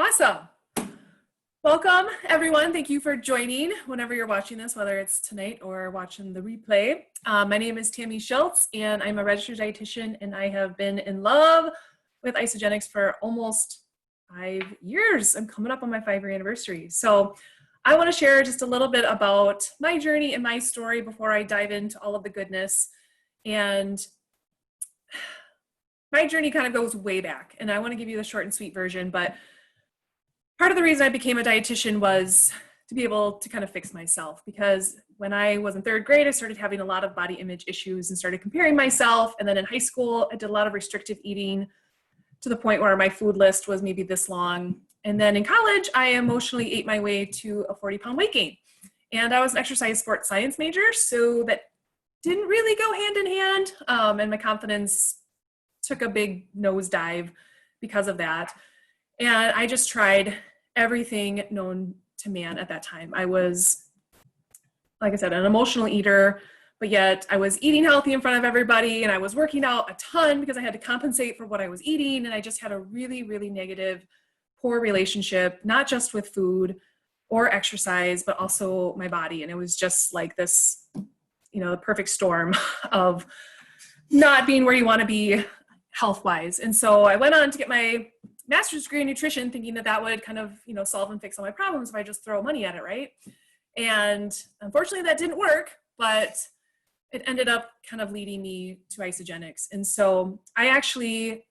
Awesome. Welcome, everyone. Thank you for joining whenever you're watching this, whether it's tonight or watching the replay. My name is Tami Schiltz, and I'm a registered dietitian, and I have been in love with Isagenix for almost 5 years. I'm coming up on my 5-year anniversary. So I want to share just a little bit about my journey and my story before I dive into all of the goodness. And my journey kind of goes way back, and I want to give you the short and sweet version, but part of the reason I became a dietitian was to be able to kind of fix myself, because when I was in 3rd grade, I started having a lot of body image issues and started comparing myself. And then in high school, I did a lot of restrictive eating to the point where my food list was maybe this long. And then in college, I emotionally ate my way to a 40-pound weight gain. And I was an exercise sports science major, so that didn't really go hand in hand. And my confidence took a big nosedive because of that. And I just tried everything known to man at that time. I was, like I said, an emotional eater, but yet I was eating healthy in front of everybody, and I was working out a ton because I had to compensate for what I was eating. And I just had a really, really negative, poor relationship, not just with food or exercise, but also my body. And it was just like this, the perfect storm of not being where you want to be health-wise. And so I went on to get my master's degree in nutrition, thinking that that would kind of, solve and fix all my problems if I just throw money at it, right? And unfortunately that didn't work, but it ended up kind of leading me to Isagenix. And so I actually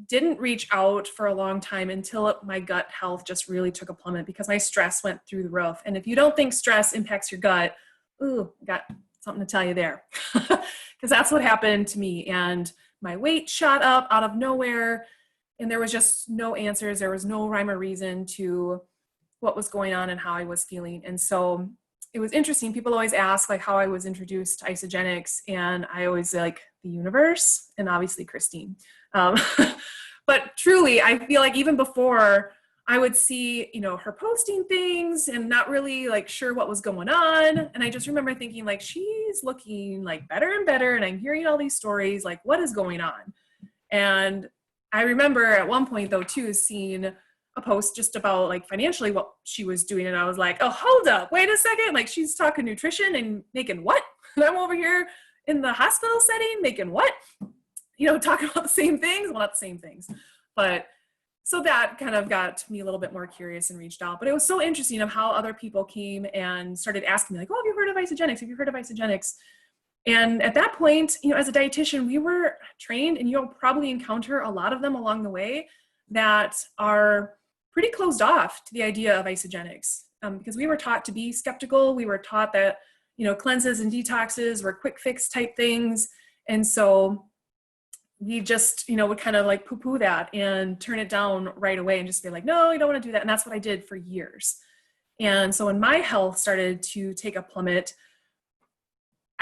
didn't reach out for a long time until my gut health just really took a plummet, because my stress went through the roof. And if you don't think stress impacts your gut, got something to tell you there, because that's what happened to me. And my weight shot up out of nowhere. And there was just no answers. There was no rhyme or reason to what was going on and how I was feeling. And so it was interesting. People always ask how I was introduced to Isagenix, and I always say the universe and obviously Christine. But truly, I feel like even before, I would see, her posting things and not really sure what was going on. And I just remember thinking she's looking better and better. And I'm hearing all these stories, what is going on? And I remember at one point though too, seeing a post just about financially what she was doing. And I was like, oh, hold up, wait a second. She's talking nutrition and making what? And I'm over here in the hospital setting making what? Talking about the same things. Well, not the same things, but so that kind of got me a little bit more curious and reached out. But it was so interesting of how other people came and started asking me oh, have you heard of Isagenix? Have you heard of Isagenix? And at that point, as a dietitian, we were trained, and you'll probably encounter a lot of them along the way that are pretty closed off to the idea of Isagenix, because we were taught to be skeptical. We were taught that, cleanses and detoxes were quick fix type things. And so we just, would kind of poo-poo that and turn it down right away and just be no, you don't want to do that. And that's what I did for years. And so when my health started to take a plummet,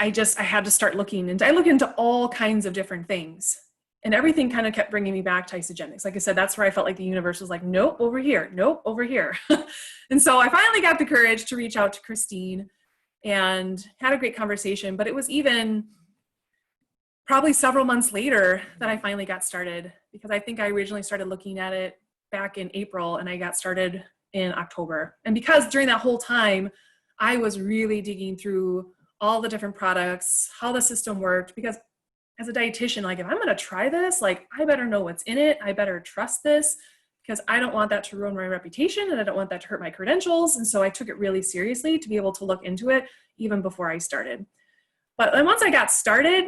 I had to start looking into, I looked into all kinds of different things, and everything kind of kept bringing me back to Isagenix. Like I said, that's where I felt like the universe was nope, over here, nope, over here. And so I finally got the courage to reach out to Christine and had a great conversation, but it was even probably several months later that I finally got started, because I think I originally started looking at it back in April and I got started in October. And because during that whole time, I was really digging through all the different products, how the system worked, because as a dietitian, if I'm going to try this, I better know what's in it. I better trust this, because I don't want that to ruin my reputation, and I don't want that to hurt my credentials. And so I took it really seriously to be able to look into it even before I started. But then once I got started,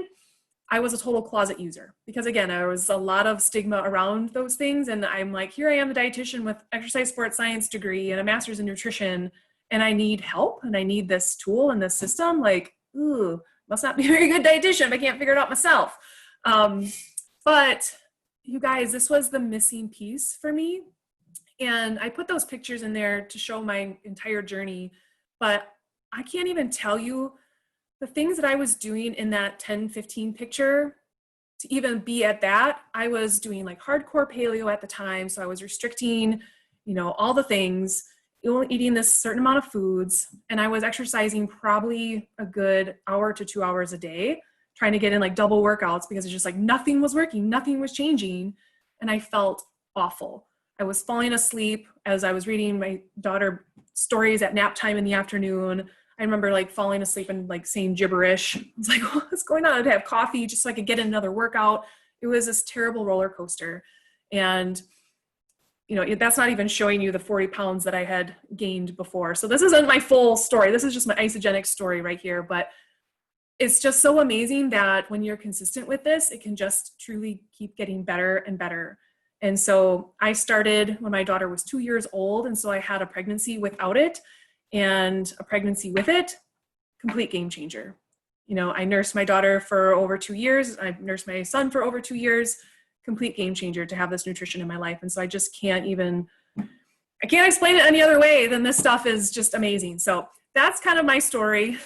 I was a total closet user, because again, there was a lot of stigma around those things. And I'm here I am, a dietitian with exercise sports science degree and a master's in nutrition, and I need help, and I need this tool and this system. Must not be a very good dietitian if I can't figure it out myself. But you guys, this was the missing piece for me. And I put those pictures in there to show my entire journey, but I can't even tell you the things that I was doing in that 10-15 picture to even be at that. I was doing hardcore paleo at the time. So I was restricting, all the things, eating this certain amount of foods. And I was exercising probably a good hour to 2 hours a day, trying to get in double workouts, because it's just nothing was working, nothing was changing. And I felt awful. I was falling asleep as I was reading my daughter stories at nap time in the afternoon. I remember like falling asleep and like saying gibberish. I was like, what's going on? I'd have coffee just so I could get in another workout. It was this terrible roller coaster. And that's not even showing you the 40 pounds that I had gained before. So this isn't my full story. This is just my Isagenix story right here. But it's just so amazing that when you're consistent with this, it can just truly keep getting better and better. And so I started when my daughter was 2 years old. And so I had a pregnancy without it and a pregnancy with it, complete game changer. I nursed my daughter for over 2 years. I nursed my son for over 2 years, complete game changer to have this nutrition in my life. And so I just can't explain it any other way than this stuff is just amazing. So that's kind of my story.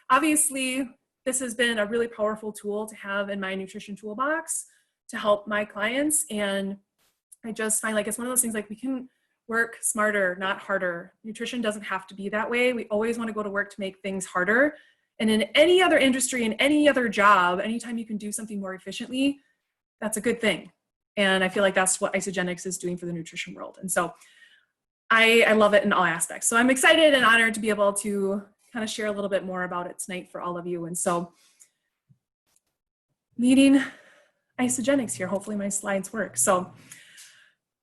Obviously, this has been a really powerful tool to have in my nutrition toolbox to help my clients. And I just find like it's one of those things like we can work smarter, not harder. Nutrition doesn't have to be that way. We always want to go to work to make things harder. And in any other industry, in any other job, anytime you can do something more efficiently, that's a good thing. And I feel like that's what Isagenix is doing for the nutrition world. And so I love it in all aspects. So I'm excited and honored to be able to kind of share a little bit more about it tonight for all of you. And so meeting Isagenix here, hopefully my slides work. So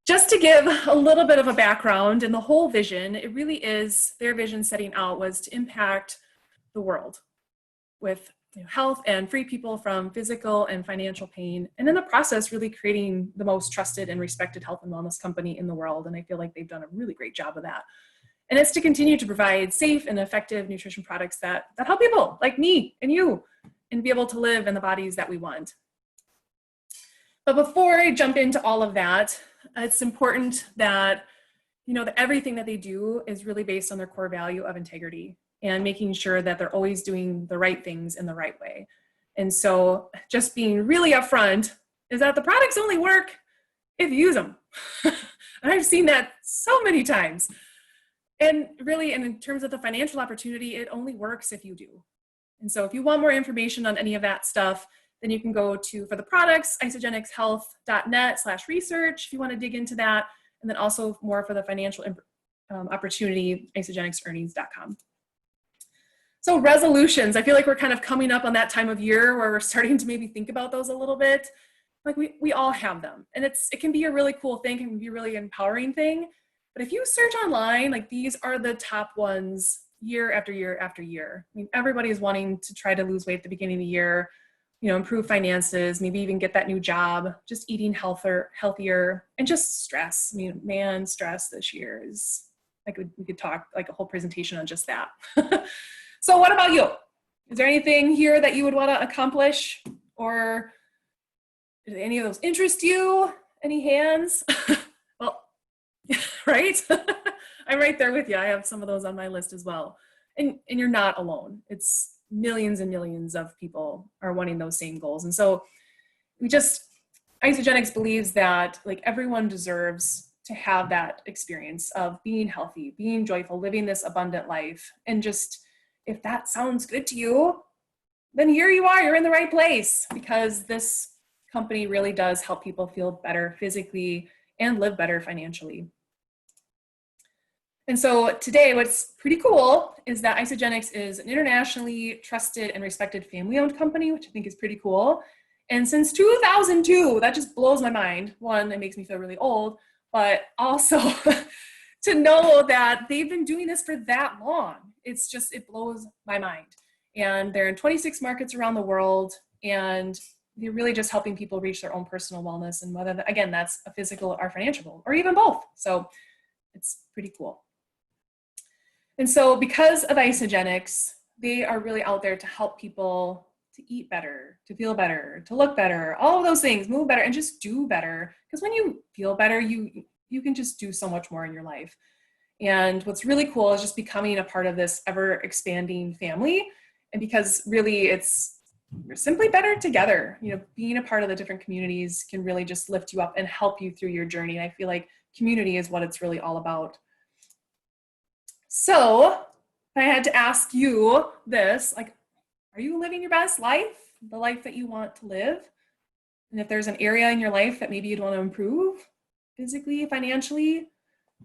just to give a little bit of a background and the whole vision, it really is their vision setting out was to impact the world with health and free people from physical and financial pain. And in the process, really creating the most trusted and respected health and wellness company in the world. And I feel like they've done a really great job of that. And it's to continue to provide safe and effective nutrition products that help people like me and you and be able to live in the bodies that we want. But before I jump into all of that, it's important that, that everything that they do is really based on their core value of integrity and making sure that they're always doing the right things in the right way. And so just being really upfront is that the products only work if you use them. And I've seen that so many times. And really, and in terms of the financial opportunity, it only works if you do. And so if you want more information on any of that stuff, then you can go to, for the products, isagenixhealth.net/research if you want to dig into that. And then also more for the financial opportunity, isagenixearnings.com. So resolutions, I feel like we're kind of coming up on that time of year where we're starting to maybe think about those a little bit. Like we all have them. And it can be a really cool thing, it can be a really empowering thing. But if you search online, like these are the top ones year after year after year. I mean, everybody is wanting to try to lose weight at the beginning of the year, improve finances, maybe even get that new job, just eating healthier, and just stress. I mean, man, stress this year is like, we could talk like a whole presentation on just that. So what about you? Is there anything here that you would want to accomplish, or do any of those interest you? Any hands? Well, right? I'm right there with you. I have some of those on my list as well. And you're not alone. It's millions and millions of people are wanting those same goals. And so Isagenix believes that like everyone deserves to have that experience of being healthy, being joyful, living this abundant life. And just, if that sounds good to you, then here you are, you're in the right place, because this company really does help people feel better physically and live better financially. And so today, what's pretty cool is that Isagenix is an internationally trusted and respected family-owned company, which I think is pretty cool. And since 2002, that just blows my mind. One, it makes me feel really old, but also to know that they've been doing this for that long. It blows my mind. And they're in 26 markets around the world, and they're really just helping people reach their own personal wellness, and whether, again, that's a physical or financial goal, or even both. So it's pretty cool. And so because of Isagenix, they are really out there to help people to eat better, to feel better, to look better, all of those things, move better, and just do better. Because when you feel better, you can just do so much more in your life. And what's really cool is just becoming a part of this ever expanding family. And because really we're simply better together. Being a part of the different communities can really just lift you up and help you through your journey. And I feel like community is what it's really all about. So if I had to ask you this, like, are you living your best life, the life that you want to live? And if there's an area in your life that maybe you'd want to improve, physically, financially,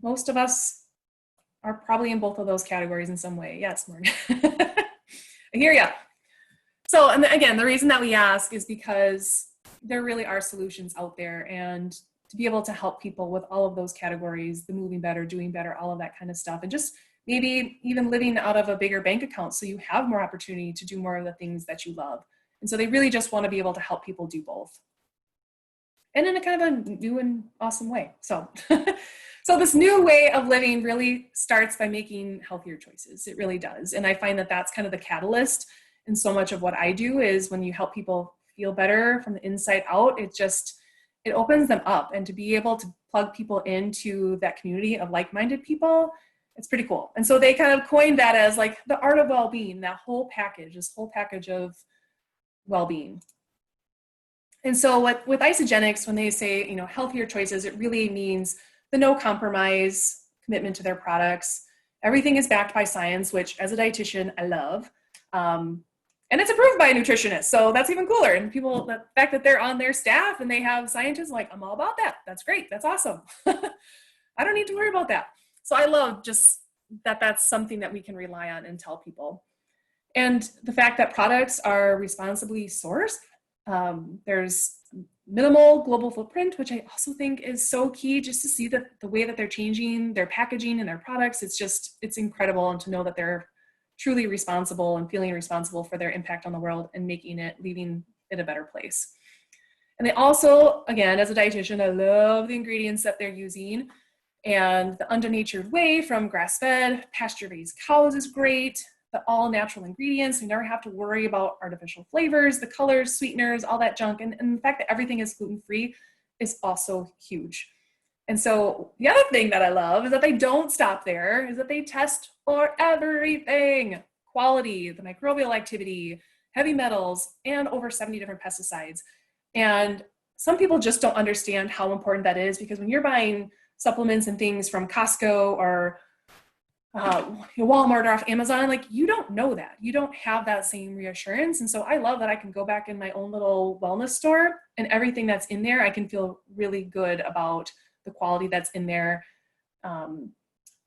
most of us are probably in both of those categories in some way. Yes, Morgan. I hear ya. So, and again, the reason that we ask is because there really are solutions out there, and to be able to help people with all of those categories, the moving better, doing better, all of that kind of stuff, and just maybe even living out of a bigger bank account so you have more opportunity to do more of the things that you love. And so they really just want to be able to help people do both. And in a kind of a new and awesome way. So, so this new way of living really starts by making healthier choices. It really does. And I find that that's kind of the catalyst. And so much of what I do is when you help people feel better from the inside out, it opens them up. And to be able to plug people into that community of like-minded people, it's pretty cool. And so they kind of coined that as like the art of well-being, that whole package, this whole package of well-being. And so with Isagenix, when they say, you know, healthier choices, it really means the no compromise commitment to their products. Everything is backed by science, which as a dietitian, I love. And it's approved by a nutritionist. So that's even cooler. And people, the fact that they're on their staff and they have scientists, like, I'm all about that. That's great. That's awesome. I don't need to worry about that. So I love just that that's something that we can rely on and tell people. And the fact that products are responsibly sourced. There's minimal global footprint, which I also think is so key, just to see the way that they're changing their packaging and their products. It's incredible. And to know that they're truly responsible and feeling responsible for their impact on the world and leaving it a better place. And they also, again, as a dietitian, I love the ingredients that they're using, and the undenatured whey from grass-fed, pasture-raised cows is great. The all natural ingredients. We never have to worry about artificial flavors, the colors, sweeteners, all that junk. And the fact that everything is gluten-free is also huge. And so the other thing that I love is that they don't stop there, is that they test for everything: quality, the microbial activity, heavy metals, and over 70 different pesticides. And some people just don't understand how important that is, because when you're buying supplements and things from Costco or Walmart or off Amazon, like, you don't know that. You don't have that same reassurance. And so I love that I can go back in my own little wellness store, and everything that's in there, I can feel really good about the quality that's in there, and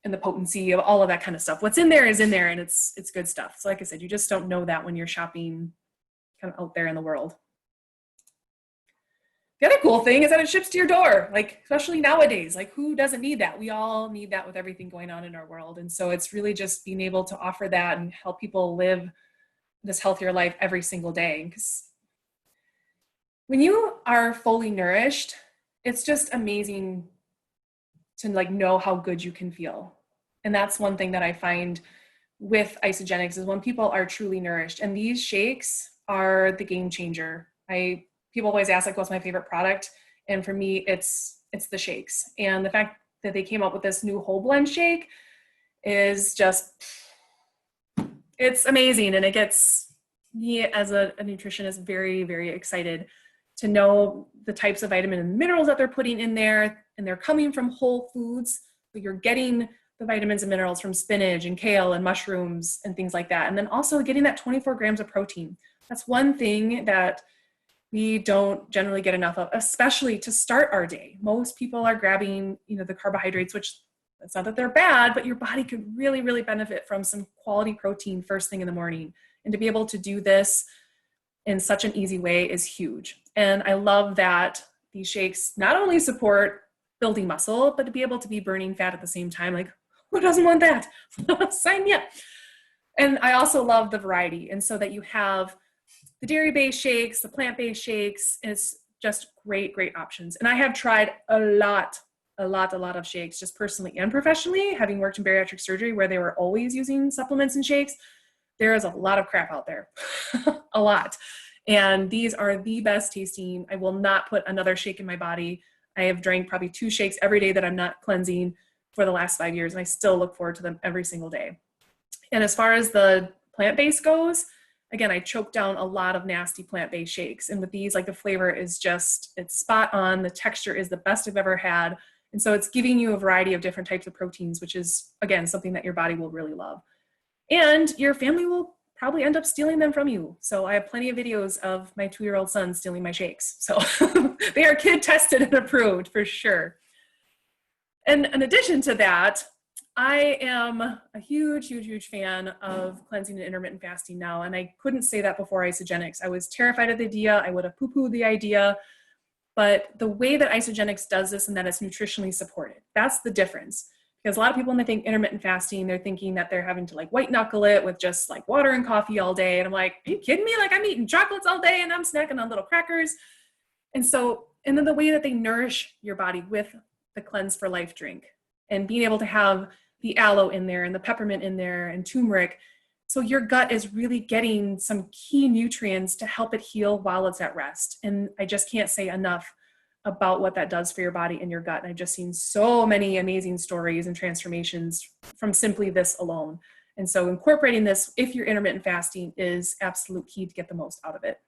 the potency of all of that kind of stuff. What's in there is in there, and it's good stuff. So like I said, you just don't know that when you're shopping kind of out there in the world. The other cool thing is that it ships to your door, like, especially nowadays. Like, who doesn't need that? We all need that with everything going on in our world. And so it's really just being able to offer that and help people live this healthier life every single day. Because when you are fully nourished, it's just amazing to like know how good you can feel. And that's one thing that I find with Isagenix, is when people are truly nourished. And these shakes are the game changer. People always ask, like, what's my favorite product? And for me, it's the shakes. And the fact that they came up with this new whole blend shake is just, it's amazing. And it gets me as a nutritionist very, very excited to know the types of vitamin and minerals that they're putting in there. And they're coming from whole foods, but you're getting the vitamins and minerals from spinach and kale and mushrooms and things like that. And then also getting that 24 grams of protein. That's one thing that we don't generally get enough of, especially to start our day. Most people are grabbing, the carbohydrates, which it's not that they're bad, but your body could really, really benefit from some quality protein first thing in the morning. And to be able to do this in such an easy way is huge. And I love that these shakes not only support building muscle, but to be able to be burning fat at the same time. Like, who doesn't want that? Sign me up. And I also love the variety. And so that you have the dairy-based shakes, the plant-based shakes, is just great, great options. And I have tried a lot of shakes, just personally and professionally, having worked in bariatric surgery where they were always using supplements and shakes. There is a lot of crap out there, a lot. And these are the best tasting. I will not put another shake in my body. I have drank probably 2 shakes every day that I'm not cleansing for the last 5 years, and I still look forward to them every single day. And as far as the plant-based goes, again, I choke down a lot of nasty plant-based shakes. And with these, like, the flavor is just, it's spot on. The texture is the best I've ever had. And so it's giving you a variety of different types of proteins, which is, again, something that your body will really love. And your family will probably end up stealing them from you. So I have plenty of videos of my 2-year-old son stealing my shakes. So they are kid tested and approved for sure. And in addition to that, I am a huge fan of cleansing and intermittent fasting now. And I couldn't say that before isogenics. I was terrified of the idea. I would have poo-pooed the idea. But the way that isogenics does this and that it's nutritionally supported, that's the difference. Because a lot of people, when they think intermittent fasting, they're thinking that they're having to like white knuckle it with just like water and coffee all day. And I'm like, are you kidding me? Like I'm eating chocolates all day and I'm snacking on little crackers. And then the way that they nourish your body with the Cleanse for Life drink and being able to have the aloe in there and the peppermint in there and turmeric. So your gut is really getting some key nutrients to help it heal while it's at rest. And I just can't say enough about what that does for your body and your gut. And I've just seen so many amazing stories and transformations from simply this alone. And so incorporating this, if you're intermittent fasting, is absolute key to get the most out of it.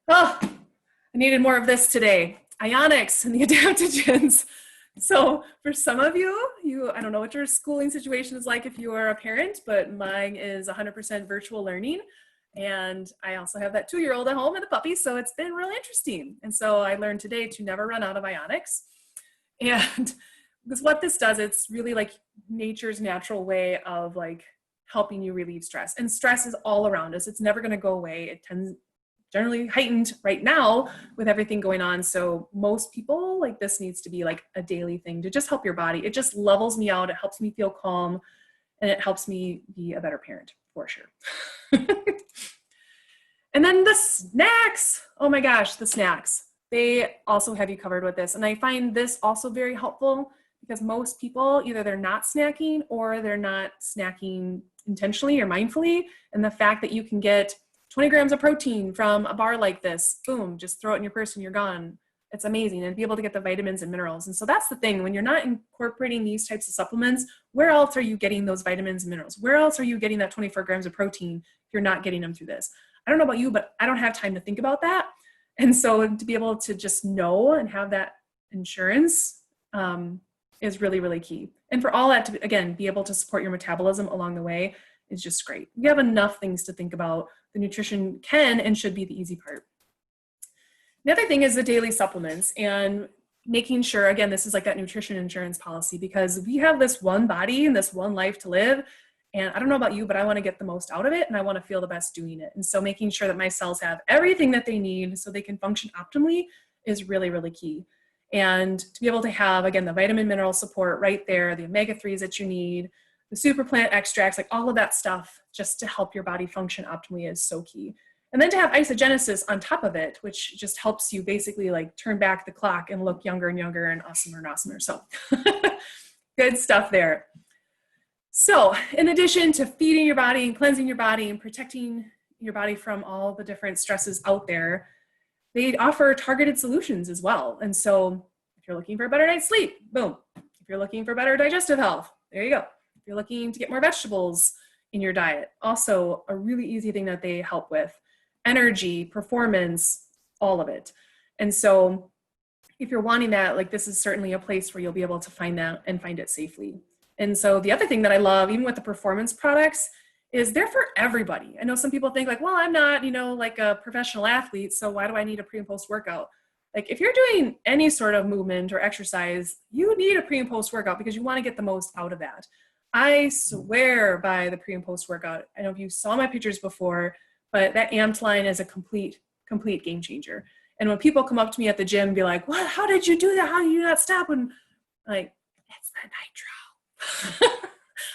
Oh, I needed more of this today. Ionics and the adaptogens. So for some of you, I don't know what your schooling situation is like if you are a parent, but mine is 100% virtual learning. And I also have that 2-year-old at home and a puppy. So it's been really interesting. And so I learned today to never run out of ionics. And because what this does, it's really like nature's natural way of like helping you relieve stress. And stress is all around us. It's never going to go away. It tends generally heightened right now with everything going on. So most people, like, this needs to be like a daily thing to just help your body. It just levels me out. It helps me feel calm and it helps me be a better parent for sure. And then the snacks. Oh my gosh, the snacks. They also have you covered with this. And I find this also very helpful because most people, either they're not snacking or they're not snacking intentionally or mindfully. And the fact that you can get 20 grams of protein from a bar like this, boom, just throw it in your purse and you're gone. It's amazing. And be able to get the vitamins and minerals. And so that's the thing, when you're not incorporating these types of supplements, where else are you getting those vitamins and minerals? Where else are you getting that 24 grams of protein if you're not getting them through this? I don't know about you, but I don't have time to think about that. And so to be able to just know and have that insurance is really, really key. And for all that to, again, be able to support your metabolism along the way is just great. You have enough things to think about. The nutrition can and should be the easy part. The other thing is the daily supplements and making sure, again, this is like that nutrition insurance policy, because we have this one body and this one life to live. And I don't know about you, but I want to get the most out of it and I want to feel the best doing it. And so making sure that my cells have everything that they need so they can function optimally is really, really key. And to be able to have, again, the vitamin mineral support right there, the omega-3s that you need, the super plant extracts, like all of that stuff just to help your body function optimally is so key. And then to have isogenesis on top of it, which just helps you basically like turn back the clock and look younger and younger and awesomer and awesomer. So good stuff there. So in addition to feeding your body and cleansing your body and protecting your body from all the different stresses out there, they offer targeted solutions as well. And so if you're looking for a better night's sleep, boom. If you're looking for better digestive health, there you go. If you're looking to get more vegetables in your diet, also a really easy thing that they help with. Energy, performance, all of it. And so if you're wanting that, like, this is certainly a place where you'll be able to find that and find it safely. And so the other thing that I love, even with the performance products, is they're for everybody. I know some people think like, well, I'm not, like a professional athlete, so why do I need a pre and post workout? Like, if you're doing any sort of movement or exercise, you need a pre and post workout because you want to get the most out of that. I swear by the pre and post workout. I don't know if you saw my pictures before, but that Amped line is a complete game changer. And when people come up to me at the gym and be like, what, how did you do that? How do you not stop? And I'm like, it's the nitro.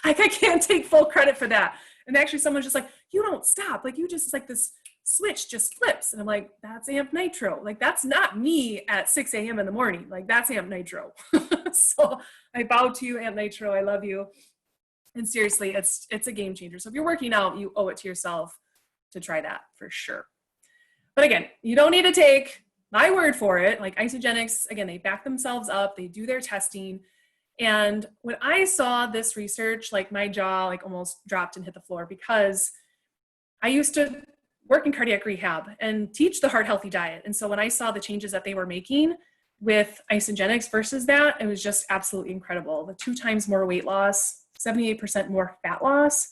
Like, I can't take full credit for that. And actually someone's just like, you don't stop. Like, you just, like, this switch just flips. And I'm like, that's Amp Nitro. Like, that's not me at 6 a.m. in the morning. Like, that's Amp Nitro. So I bow to you, Amp Nitro. I love you. And seriously, it's a game changer. So if you're working out, you owe it to yourself to try that for sure. But again, you don't need to take my word for it. Like, Isogenics, again, they back themselves up. They do their testing. And when I saw this research, like, my jaw like almost dropped and hit the floor, because I used to work in cardiac rehab and teach the heart healthy diet. And so when I saw the changes that they were making with Isogenics versus that, it was just absolutely incredible. The 2 times more weight loss, 78% more fat loss.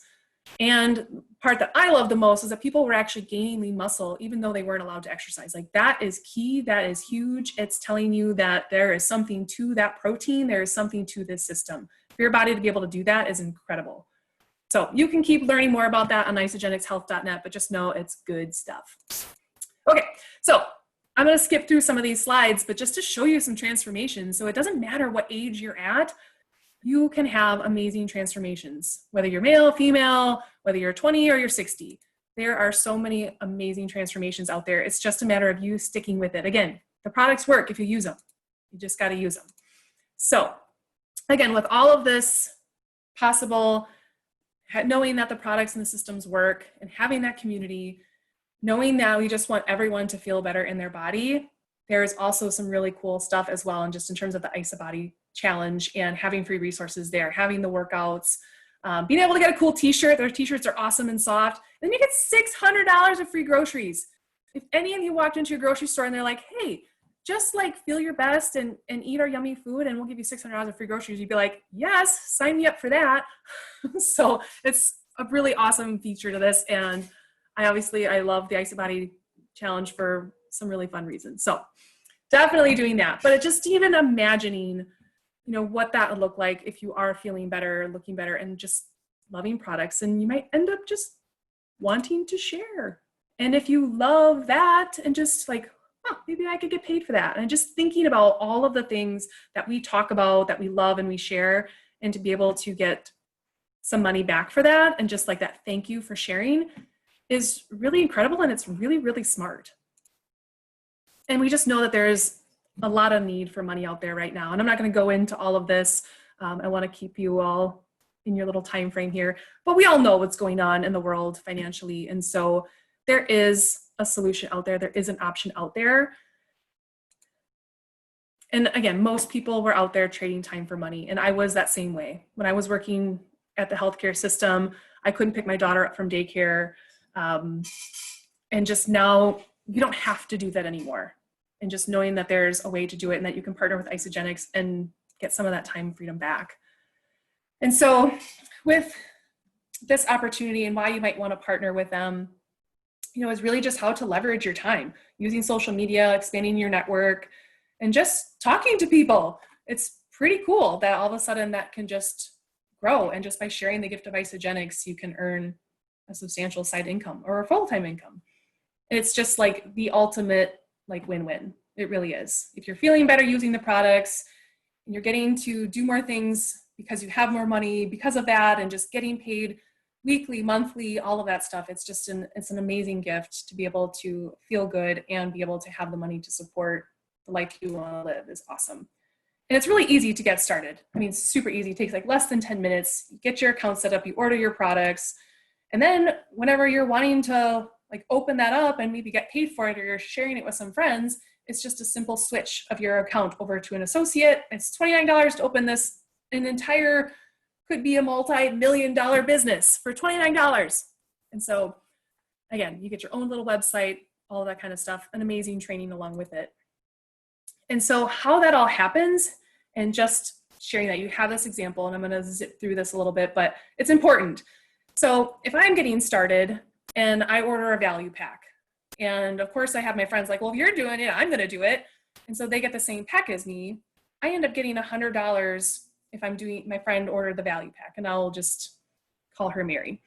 And part that I love the most is that people were actually gaining lean muscle even though they weren't allowed to exercise. Like, that is key. That is huge. It's telling you that there is something to that protein. There is something to this system. For your body to be able to do that is incredible. So you can keep learning more about that on isogenicshealth.net, but just know it's good stuff. Okay, so I'm going to skip through some of these slides, but just to show you some transformations. So it doesn't matter what age you're at, you can have amazing transformations, whether you're male, female, whether you're 20 or you're 60. There are so many amazing transformations out there. It's just a matter of you sticking with it. Again, the products work if you use them. You just got to use them. So again, with all of this possible, knowing that the products and the systems work and having that community, knowing that we just want everyone to feel better in their body, there's also some really cool stuff as well. And just in terms of the IsaBody challenge and having free resources there, having the workouts, being able to get a cool t-shirt. Their t-shirts are awesome and soft. Then you get $600 of free groceries. If any of you walked into your grocery store and they're like, hey, just like feel your best and eat our yummy food and we'll give you $600 of free groceries, you'd be like, yes, sign me up for that. So it's a really awesome feature to this. And I love the IsaBody challenge for some really fun reasons. So definitely doing that. But just even imagining, what that would look like if you are feeling better, looking better, and just loving products. And you might end up just wanting to share. And if you love that and just like, maybe I could get paid for that. And just thinking about all of the things that we talk about, that we love and we share, and to be able to get some money back for that, and just like that thank you for sharing, is really incredible. And it's really, really smart. And we just know that there's a lot of need for money out there right now. And I'm not going to go into all of this. I want to keep you all in your little time frame here, but we all know what's going on in the world financially. And so there is a solution out there. There is an option out there. And again, most people were out there trading time for money. And I was that same way. When I was working at the healthcare system, I couldn't pick my daughter up from daycare. And just now, you don't have to do that anymore. And just knowing that there's a way to do it and that you can partner with Isagenix and get some of that time freedom back. And so with this opportunity and why you might want to partner with them, is really just how to leverage your time using social media, expanding your network, and just talking to people. It's pretty cool that all of a sudden that can just grow. And just by sharing the gift of Isagenix, you can earn a substantial side income or a full-time income. It's just like the ultimate win-win. It really is. If you're feeling better using the products and you're getting to do more things because you have more money because of that, and just getting paid weekly, monthly, all of that stuff, it's an amazing gift to be able to feel good and be able to have the money to support the life you want to live. Is awesome. And it's really easy to get started. I mean, super easy. It takes less than 10 minutes. You get your account set up, you order your products, and then whenever you're wanting to open that up and maybe get paid for it, or you're sharing it with some friends, it's just a simple switch of your account over to an associate. It's $29 to open this, an entire, could be a multi-million-dollar business for $29. And so again, you get your own little website, all of that kind of stuff, and amazing training along with it. And so how that all happens, and just sharing that, you have this example, and I'm going to zip through this a little bit, but it's important. So if I'm getting started and I order a value pack, and of course I have my friends like, well, if you're doing it, I'm going to do it. And so they get the same pack as me. I end up getting $100 if I'm doing, my friend ordered the value pack, and I'll just call her Mary.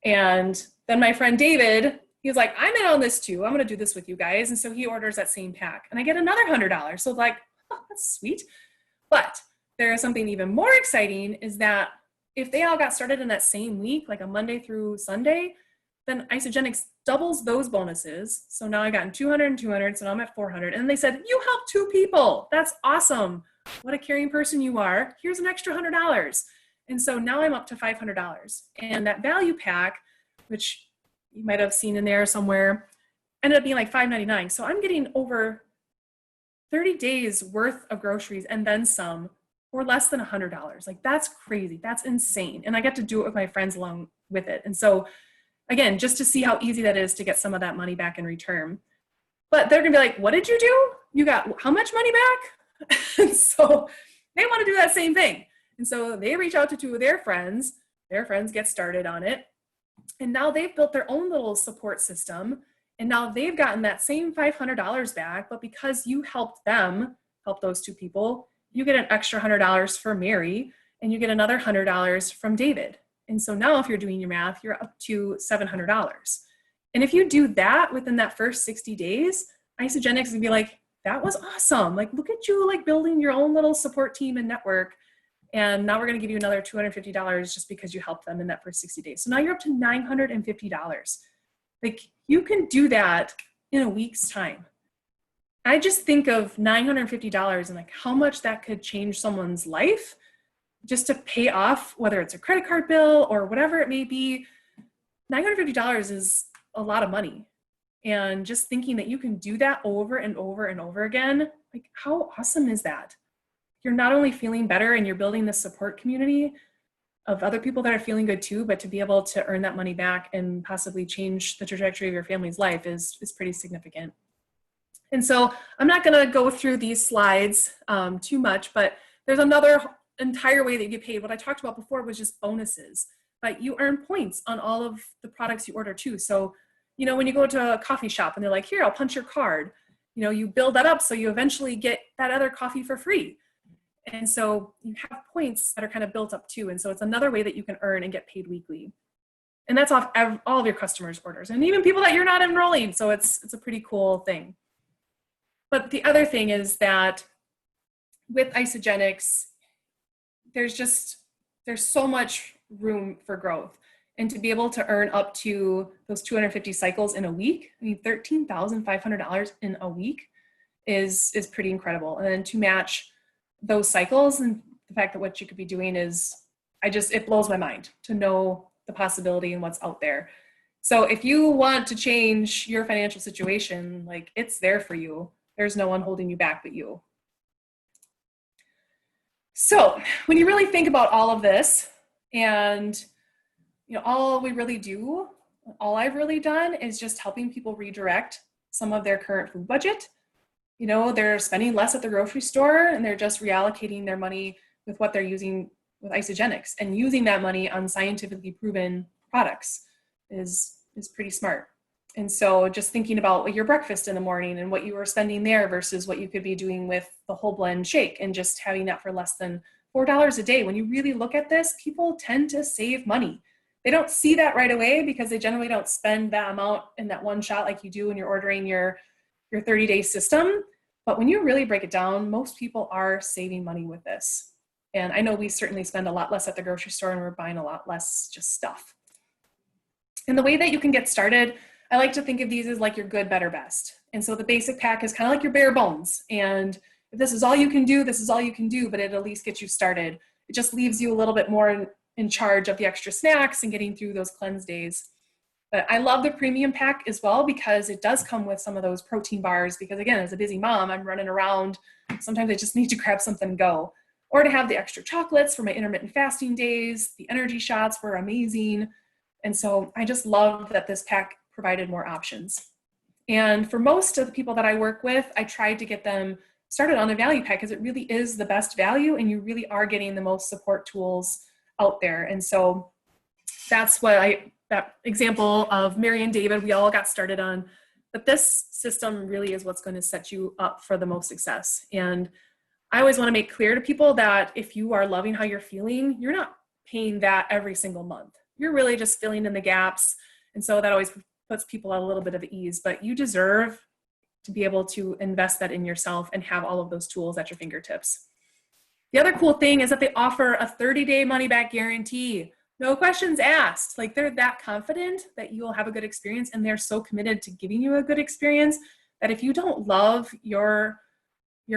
And then my friend David, he's like, I'm in on this too. I'm going to do this with you guys. And so he orders that same pack, and I get another $100. So that's sweet. But there is something even more exciting, is that if they all got started in that same week, like a Monday through Sunday, then Isagenix doubles those bonuses. So now I got 200 and 200. So now I'm at 400. And they said, you helped 2 people. That's awesome. What a caring person you are. Here's an extra $100. And so now I'm up to $500. And that value pack, which you might have seen in there somewhere, ended up being like $5.99. So I'm getting over 30 days worth of groceries and then some for less than $100. That's crazy. That's insane. And I get to do it with my friends along with it. And so again, just to see how easy that is to get some of that money back in return. But they're gonna be like, what did you do? You got how much money back? And so they want to do that same thing. And so they reach out to 2 of their friends get started on it. And now they've built their own little support system. And now they've gotten that same $500 back, but because you helped them, help those two people, you get an extra $100 for Mary, and you get another $100 from David. And so now if you're doing your math, you're up to $700. And if you do that within that first 60 days, Isagenix would be like, that was awesome. Like, look at you, like building your own little support team and network. And now we're going to give you another $250 just because you helped them in that first 60 days. So now you're up to $950. Like, you can do that in a week's time. I just think of $950 and like how much that could change someone's life just to pay off, whether it's a credit card bill or whatever it may be. $950 is a lot of money. And just thinking that you can do that over and over and over again, like how awesome is that? You're not only feeling better and you're building this support community of other people that are feeling good too, but to be able to earn that money back and possibly change the trajectory of your family's life is pretty significant. And so I'm not going to go through these slides too much, but there's another entire way that you get paid. What I talked about before was just bonuses, but you earn points on all of the products you order too. So, you know, when you go to a coffee shop and they're like, here, I'll punch your card, you know, you build that up so you eventually get that other coffee for free. And so you have points that are kind of built up too. And so it's another way that you can earn and get paid weekly. And that's off all of your customers' orders and even people that you're not enrolling. So it's a pretty cool thing. But the other thing is that with Isagenix, there's so much room for growth. And to be able to earn up to those 250 cycles in a week, I mean, $13,500 in a week is pretty incredible. And then to match those cycles and the fact that what you could be doing is, it blows my mind to know the possibility and what's out there. So if you want to change your financial situation, like it's there for you. There's no one holding you back but you. So when you really think about all of this and you know, all I've really done is just helping people redirect some of their current food budget. You know, they're spending less at the grocery store and they're just reallocating their money with what they're using with Isagenix, and using that money on scientifically proven products is pretty smart. And so just thinking about your breakfast in the morning and what you were spending there versus what you could be doing with the whole blend shake and just having that for less than $4 a day. When you really look at this, people tend to save money. They don't see that right away because they generally don't spend that amount in that one shot like you do when you're ordering your 30-day system. But when you really break it down, most people are saving money with this. And I know we certainly spend a lot less at the grocery store and we're buying a lot less just stuff. And the way that you can get started, I like to think of these as like your good, better, best. And so the basic pack is kind of like your bare bones. And if this is all you can do, this is all you can do, but it at least gets you started. It just leaves you a little bit more in charge of the extra snacks and getting through those cleanse days. But I love the premium pack as well because it does come with some of those protein bars because again, as a busy mom, I'm running around. Sometimes I just need to grab something and go. Or to have the extra chocolates for my intermittent fasting days. The energy shots were amazing. And so I just love that this pack provided more options. And for most of the people that I work with, I tried to get them started on a value pack because it really is the best value and you really are getting the most support tools out there. And so that's what that example of Mary and David, we all got started on, but this system really is what's going to set you up for the most success. And I always want to make clear to people that if you are loving how you're feeling, you're not paying that every single month. You're really just filling in the gaps. And so that always puts people at a little bit of ease, but you deserve to be able to invest that in yourself and have all of those tools at your fingertips. The other cool thing is that they offer a 30-day money-back guarantee. No questions asked. Like they're that confident that you'll have a good experience and they're so committed to giving you a good experience that if you don't love your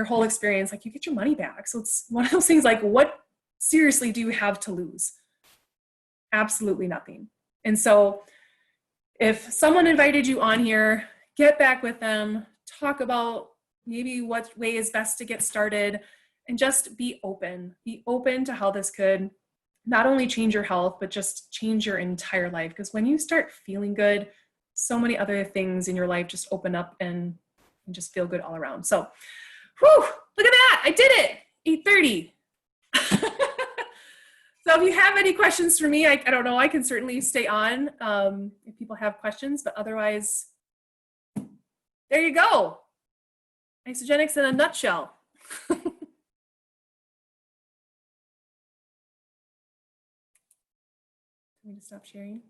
whole experience, like you get your money back. So it's one of those things like, what seriously do you have to lose? Absolutely nothing. And so if someone invited you on here, get back with them, talk about maybe what way is best to get started, and just be open. Be open to how this could not only change your health, but just change your entire life. Because when you start feeling good, so many other things in your life just open up and just feel good all around. So, whew, look at that. I did it. 8:30. So if you have any questions for me, I don't know, I can certainly stay on if people have questions, but otherwise, there you go. Isogenics in a nutshell. Let me just stop sharing.